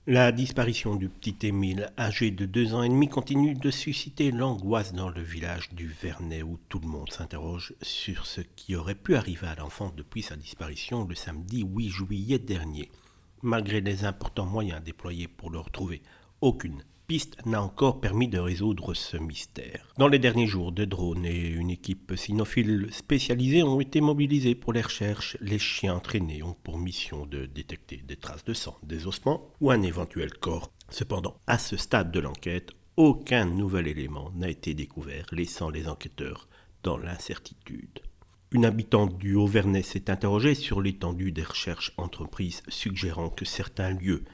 La disparition du petit Émile, âgé de 2 ans et demi, continue de susciter l'angoisse dans le village du Vernet où tout le monde s'interroge sur ce qui aurait pu arriver à l'enfant depuis sa disparition le samedi 8 juillet dernier. Malgré les importants moyens déployés pour le retrouver, aucune piste n'a encore permis de résoudre ce mystère. Dans les derniers jours, des drones et une équipe cynophile spécialisée ont été mobilisés pour les recherches. Les chiens entraînés ont pour mission de détecter des traces de sang, des ossements ou un éventuel corps. Cependant, à ce stade de l'enquête, aucun nouvel élément n'a été découvert, laissant les enquêteurs dans l'incertitude. Une habitante du Haut-Vernay s'est interrogée sur l'étendue des recherches entreprises, suggérant que certains lieux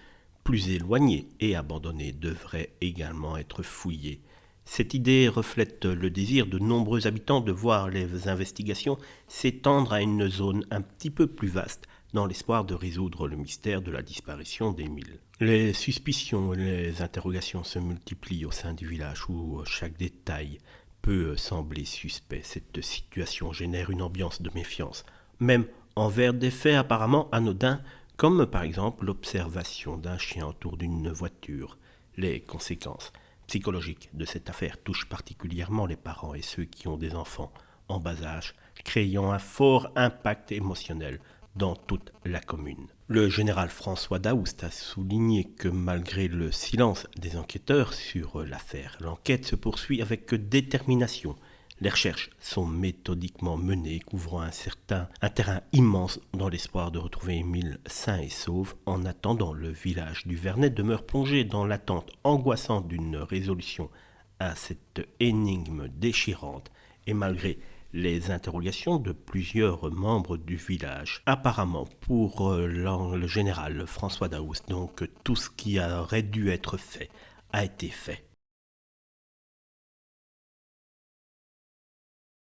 plus éloignés et abandonnés devraient également être fouillés. Cette idée reflète le désir de nombreux habitants de voir les investigations s'étendre à une zone un petit peu plus vaste, dans l'espoir de résoudre le mystère de la disparition d'Émile. Les suspicions et les interrogations se multiplient au sein du village où chaque détail peut sembler suspect. Cette situation génère une ambiance de méfiance, même envers des faits apparemment anodins, comme par exemple l'observation d'un chien autour d'une voiture. Les conséquences psychologiques de cette affaire touchent particulièrement les parents et ceux qui ont des enfants en bas âge, créant un fort impact émotionnel dans toute la commune. Le général François Daoust a souligné que malgré le silence des enquêteurs sur l'affaire, l'enquête se poursuit avec détermination. Les recherches sont méthodiquement menées, couvrant un terrain immense dans l'espoir de retrouver Émile sain et sauf. En attendant, le village du Vernet demeure plongé dans l'attente angoissante d'une résolution à cette énigme déchirante. Et malgré les interrogations de plusieurs membres du village, apparemment pour le général François Daoust, donc tout ce qui aurait dû être fait a été fait.